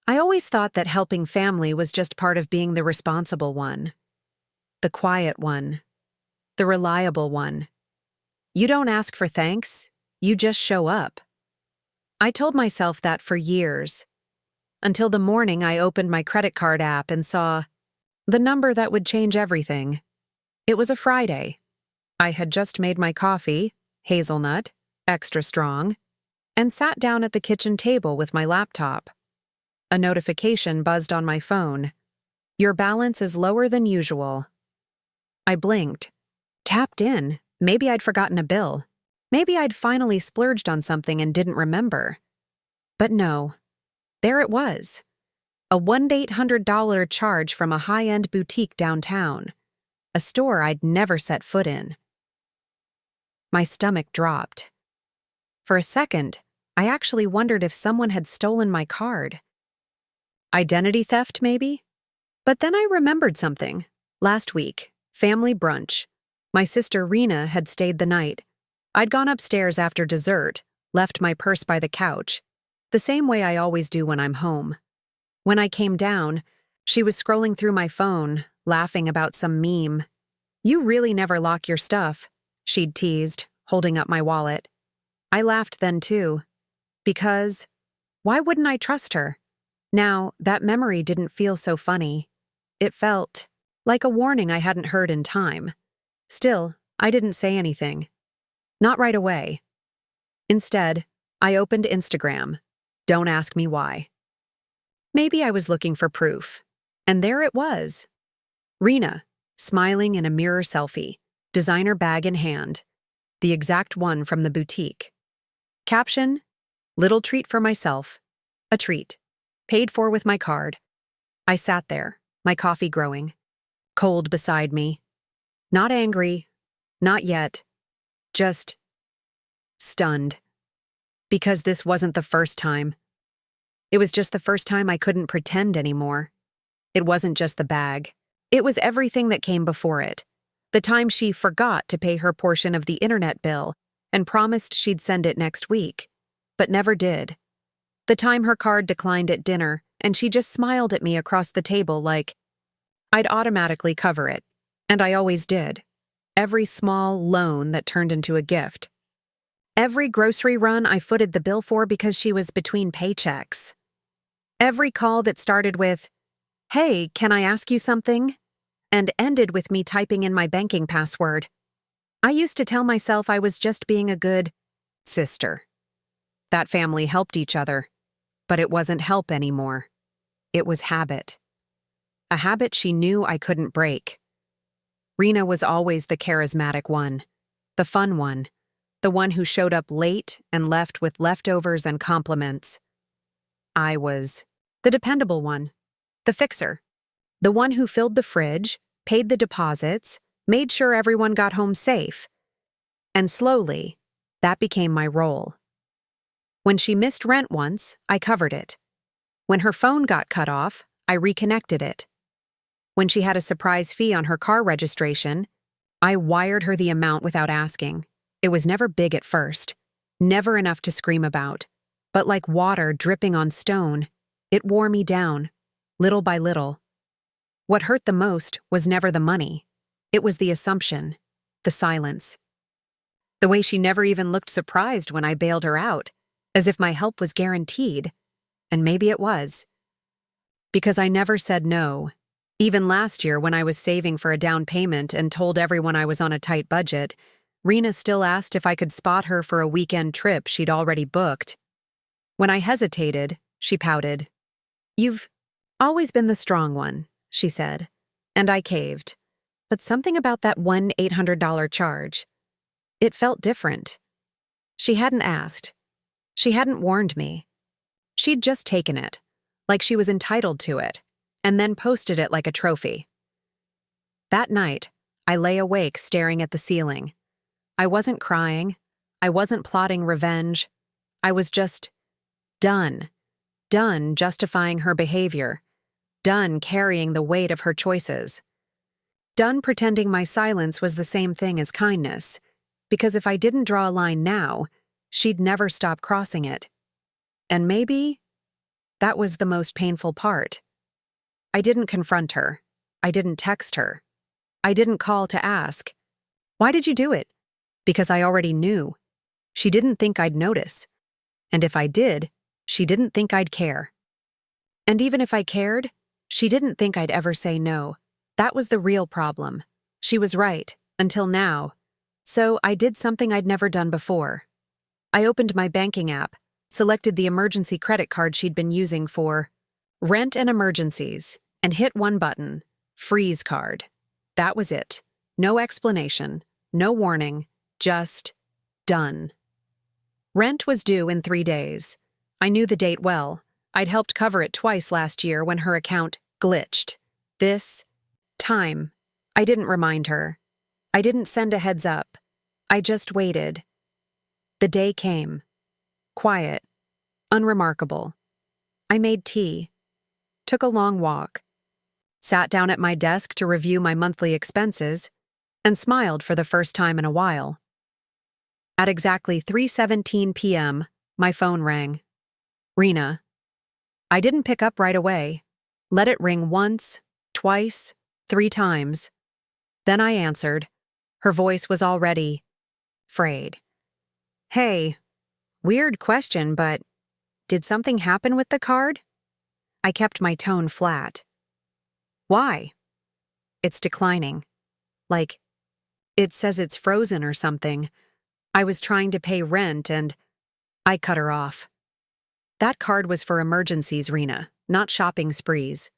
I always thought that helping family was just part of being the responsible one, the quiet one, the reliable one. You don't ask for thanks, you just show up. I told myself that for years, until the morning I opened my credit card app and saw the number that would change everything. It was a Friday. I had just made my coffee, hazelnut, extra strong, and sat down at the kitchen table with my laptop. A notification buzzed on my phone. Your balance is lower than usual. I blinked. Tapped in. Maybe I'd forgotten a bill. Maybe I'd finally splurged on something and didn't remember. But no. There it was. A $1,800 charge from a high-end boutique downtown. A store I'd never set foot in. My stomach dropped. For a second, I actually wondered if someone had stolen my card. Identity theft, maybe? But then I remembered something. Last week, family brunch. My sister Rena had stayed the night. I'd gone upstairs after dessert, left my purse by the couch, the same way I always do when I'm home. When I came down, she was scrolling through my phone, laughing about some meme. You really never lock your stuff, she'd teased, holding up my wallet. I laughed then too. Because, why wouldn't I trust her? Now, that memory didn't feel so funny. It felt like a warning I hadn't heard in time. Still, I didn't say anything. Not right away. Instead, I opened Instagram. Don't ask me why. Maybe I was looking for proof. And there it was. Rena, smiling in a mirror selfie, designer bag in hand. The exact one from the boutique. Caption, little treat for myself. A treat. Paid for with my card. I sat there, my coffee growing. Cold beside me. Not angry. Not yet. Just stunned. Because this wasn't the first time. It was just the first time I couldn't pretend anymore. It wasn't just the bag. It was everything that came before it. The time she forgot to pay her portion of the internet bill and promised she'd send it next week, but never did. The time her card declined at dinner and she just smiled at me across the table like I'd automatically cover it, and I always did. Every small loan that turned into a gift. Every grocery run I footed the bill for because she was between paychecks. Every call that started with, "Hey, can I ask you something?" and ended with me typing in my banking password. I used to tell myself I was just being a good sister. That family helped each other, but it wasn't help anymore. It was habit. A habit she knew I couldn't break. Rena was always the charismatic one, the fun one, the one who showed up late and left with leftovers and compliments. I was the dependable one, the fixer, the one who filled the fridge, paid the deposits, made sure everyone got home safe. And slowly, that became my role. When she missed rent once, I covered it. When her phone got cut off, I reconnected it. When she had a surprise fee on her car registration, I wired her the amount without asking. It was never big at first, never enough to scream about, but like water dripping on stone, it wore me down, little by little. What hurt the most was never the money. It was the assumption, the silence. The way she never even looked surprised when I bailed her out, as if my help was guaranteed. And maybe it was. Because I never said no. Even last year when I was saving for a down payment and told everyone I was on a tight budget, Rena still asked if I could spot her for a weekend trip she'd already booked. When I hesitated, she pouted. "You've always been the strong one," she said, and I caved. But something about that $1,800 charge. It felt different. She hadn't asked. She hadn't warned me. She'd just taken it, like she was entitled to it, and then posted it like a trophy. That night, I lay awake staring at the ceiling. I wasn't crying. I wasn't plotting revenge. I was just done. Done justifying her behavior. Done carrying the weight of her choices. Done pretending my silence was the same thing as kindness, because if I didn't draw a line now, she'd never stop crossing it. And maybe That was the most painful part. I didn't confront her. I didn't text her. I didn't call to ask, "Why did you do it?" Because I already knew. She didn't think I'd notice. And if I did, she didn't think I'd care. And even if I cared, she didn't think I'd ever say no. That was the real problem. She was right, until now. So I did something I'd never done before. I opened my banking app, selected the emergency credit card she'd been using for rent and emergencies, and hit one button, freeze card. That was it. No explanation, no warning, just done. Rent was due in 3 days. I knew the date well. I'd helped cover it twice last year when her account glitched. This time, I didn't remind her. I didn't send a heads up. I just waited. The day came. Quiet. Unremarkable. I made tea. Took a long walk. Sat down at my desk to review my monthly expenses, and smiled for the first time in a while. At exactly 3:17 p.m., my phone rang. Rena. I didn't pick up right away. Let it ring once, twice, 3 times. Then I answered. Her voice was already frayed. "Hey, weird question, but did something happen with the card?" I kept my tone flat. "Why?" "It's declining. Like, it says it's frozen or something. I was trying to pay rent and..." I cut her off. "That card was for emergencies, Rena, not shopping sprees."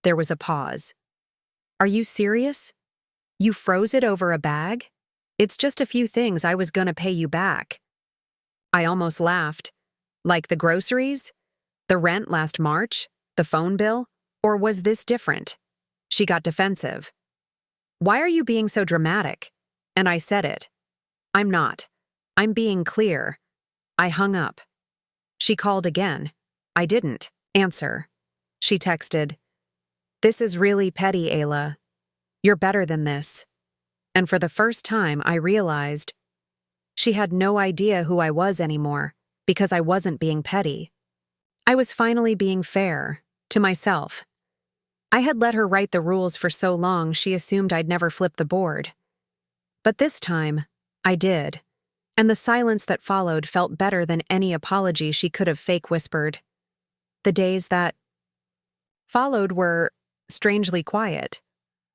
There was a pause. "Are you serious? You froze it over a bag? It's just a few things I was gonna pay you back." I almost laughed. Like the groceries? The rent last March? The phone bill? Or was this different? She got defensive. "Why are you being so dramatic?" And I said it. "I'm not. I'm being clear." I hung up. She called again. I didn't answer. She texted, "This is really petty, Ayla. You're better than this." And for the first time, I realized she had no idea who I was anymore, because I wasn't being petty. I was finally being fair, to myself. I had let her write the rules for so long she assumed I'd never flip the board. But this time, I did, and the silence that followed felt better than any apology she could have fake whispered. The days that followed were strangely quiet.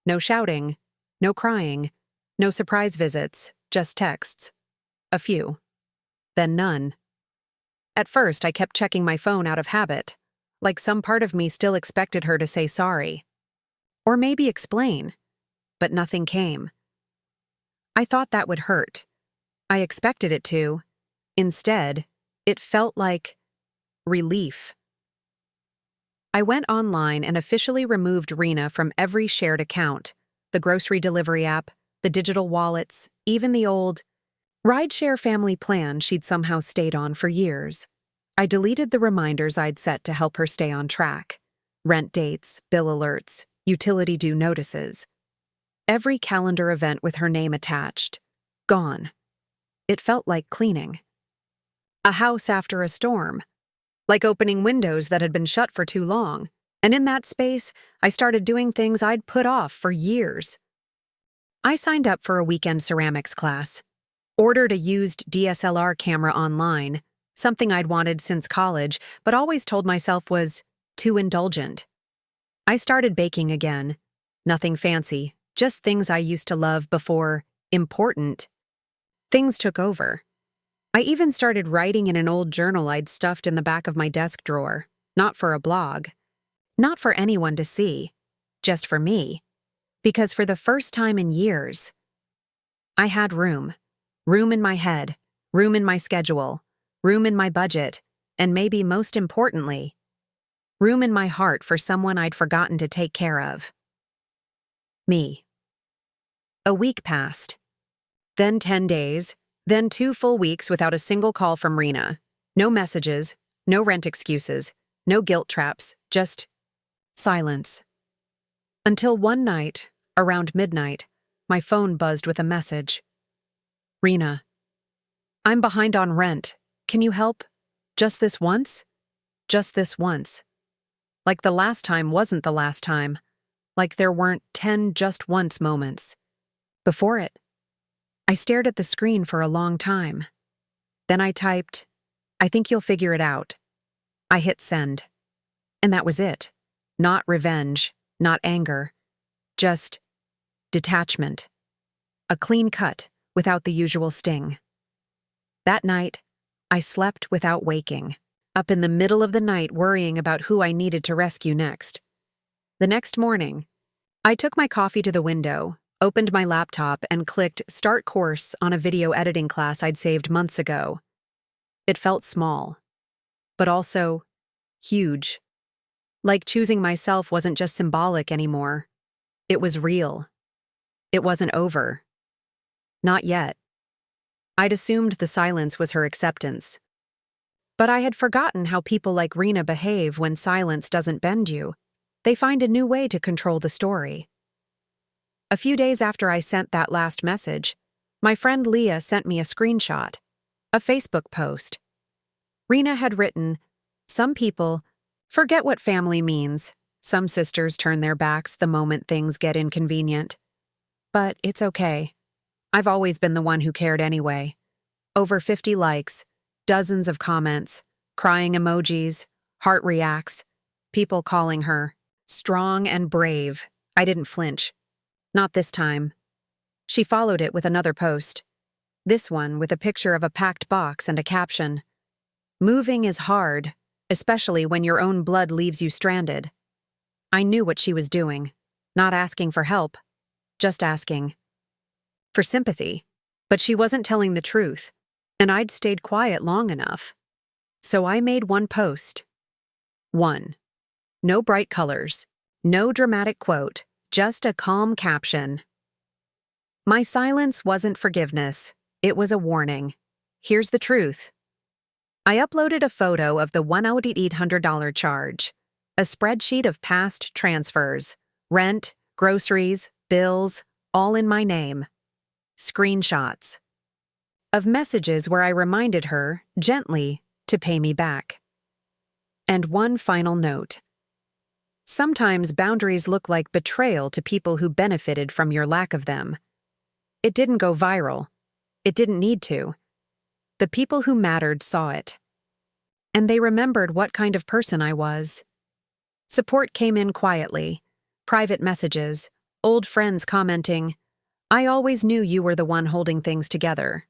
No shouting, no crying, no surprise visits, just texts. A few. Then none. At first, I kept checking my phone out of habit, like some part of me still expected her to say sorry. Or maybe explain. But nothing came. I thought that would hurt. I expected it to. Instead, it felt like relief. I went online and officially removed Rena from every shared account, the grocery delivery app, the digital wallets, even the old rideshare family plan she'd somehow stayed on for years. I deleted the reminders I'd set to help her stay on track. Rent dates, bill alerts, utility due notices. Every calendar event with her name attached. Gone. It felt like cleaning. A house after a storm. Like opening windows that had been shut for too long. And in that space, I started doing things I'd put off for years. I signed up for a weekend ceramics class. Ordered a used DSLR camera online, something I'd wanted since college, but always told myself was too indulgent. I started baking again. Nothing fancy, just things I used to love before important things took over. I even started writing in an old journal I'd stuffed in the back of my desk drawer, not for a blog, not for anyone to see, just for me. Because for the first time in years, I had room. Room in my head, room in my schedule, room in my budget, and maybe most importantly, room in my heart for someone I'd forgotten to take care of. Me. A week passed. Then 10 days, then 2 full weeks without a single call from Rena. No messages, no rent excuses, no guilt traps, just silence. Until one night, around midnight, my phone buzzed with a message. "Rena, I'm behind on rent. Can you help? Just this once?" Just this once. Like the last time wasn't the last time. Like there weren't 10 just once moments. Before it, I stared at the screen for a long time. Then I typed, "I think you'll figure it out." I hit send. And that was it. Not revenge, not anger. Just detachment. A clean cut without the usual sting. That night, I slept without waking, up in the middle of the night worrying about who I needed to rescue next. The next morning, I took my coffee to the window, opened my laptop, and clicked Start Course on a video editing class I'd saved months ago. It felt small, but also huge. Like choosing myself wasn't just symbolic anymore. It was real. It wasn't over. Not yet. I'd assumed the silence was her acceptance. But I had forgotten how people like Rena behave when silence doesn't bend you. They find a new way to control the story. A few days after I sent that last message, my friend Leah sent me a screenshot, a Facebook post. Rena had written, "Some people forget what family means. Some sisters turn their backs the moment things get inconvenient. But it's okay. I've always been the one who cared anyway." Over 50 likes, dozens of comments, crying emojis, heart reacts, people calling her strong and brave. I didn't flinch. Not this time. She followed it with another post. This one with a picture of a packed box and a caption. "Moving is hard, especially when your own blood leaves you stranded." I knew what she was doing. Not asking for help, just asking for sympathy. But she wasn't telling the truth, and I'd stayed quiet long enough. So I made one post. One. No bright colors, no dramatic quote, just a calm caption. My silence wasn't forgiveness, it was a warning. Here's the truth. I uploaded a photo of the $1,800 charge, a spreadsheet of past transfers, rent, groceries, bills, all in my name. Screenshots of messages where I reminded her, gently, to pay me back. And one final note. Sometimes boundaries look like betrayal to people who benefited from your lack of them. It didn't go viral. It didn't need to. The people who mattered saw it. And they remembered what kind of person I was. Support came in quietly. Private messages, old friends commenting, "I always knew you were the one holding things together."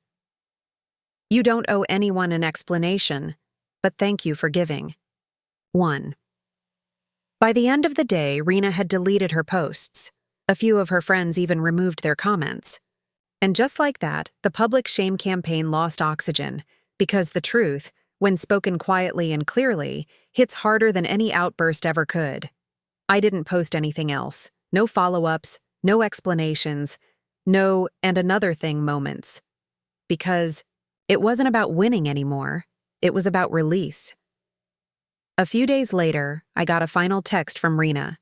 You don't owe anyone an explanation, but thank you for giving. 1. By the end of the day, Rena had deleted her posts. A few of her friends even removed their comments. And just like that, the public shame campaign lost oxygen, because the truth, when spoken quietly and clearly, hits harder than any outburst ever could. I didn't post anything else. No follow-ups, no explanations, no "and another thing" moments. Because it wasn't about winning anymore. It was about release. A few days later, I got a final text from Rena.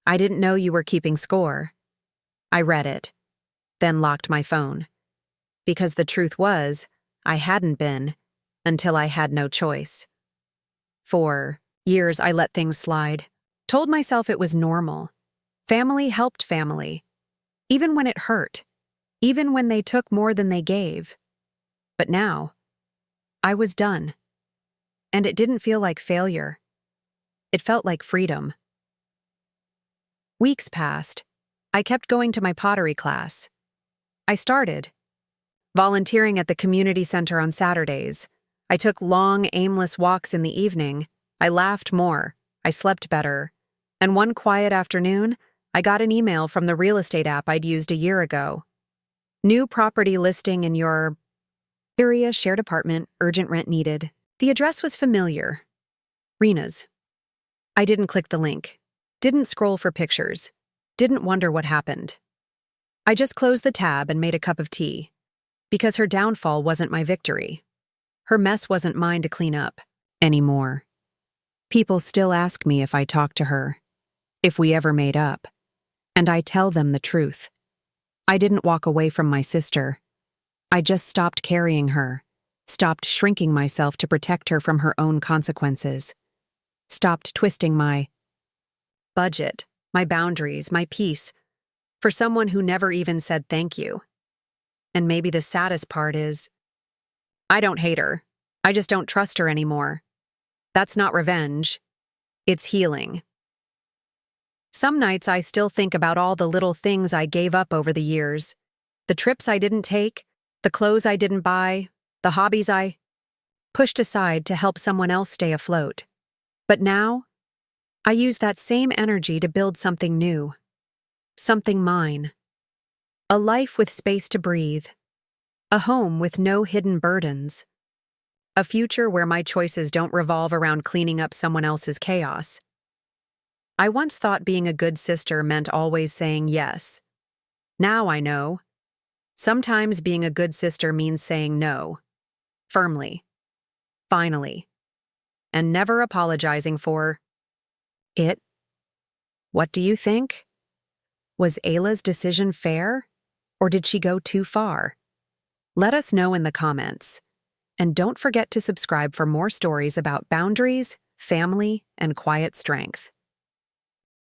"I didn't know you were keeping score." I read it, then locked my phone. Because the truth was, I hadn't been, until I had no choice. For years, I let things slide. Told myself it was normal. Family helped family. Even when it hurt. Even when they took more than they gave. But now, I was done. And it didn't feel like failure. It felt like freedom. Weeks passed. I kept going to my pottery class. I started volunteering at the community center on Saturdays. I took long, aimless walks in the evening. I laughed more. I slept better. And one quiet afternoon, I got an email from the real estate app I'd used a year ago. "New property listing in your area, shared apartment, urgent rent needed." The address was familiar. Rena's. I didn't click the link. Didn't scroll for pictures. Didn't wonder what happened. I just closed the tab and made a cup of tea. Because her downfall wasn't my victory. Her mess wasn't mine to clean up anymore. People still ask me if I talk to her, if we ever made up. And I tell them the truth. I didn't walk away from my sister. I just stopped carrying her. Stopped shrinking myself to protect her from her own consequences. Stopped twisting my budget, my boundaries, my peace, for someone who never even said thank you. And maybe the saddest part is, I don't hate her. I just don't trust her anymore. That's not revenge. It's healing. Some nights I still think about all the little things I gave up over the years. The trips I didn't take, the clothes I didn't buy, the hobbies I pushed aside to help someone else stay afloat. But now, I use that same energy to build something new. Something mine. A life with space to breathe. A home with no hidden burdens. A future where my choices don't revolve around cleaning up someone else's chaos. I once thought being a good sister meant always saying yes. Now I know. Sometimes being a good sister means saying no. Firmly. Finally. And never apologizing for it. What do you think? Was Ayla's decision fair? Or did she go too far? Let us know in the comments. And don't forget to subscribe for more stories about boundaries, family, and quiet strength.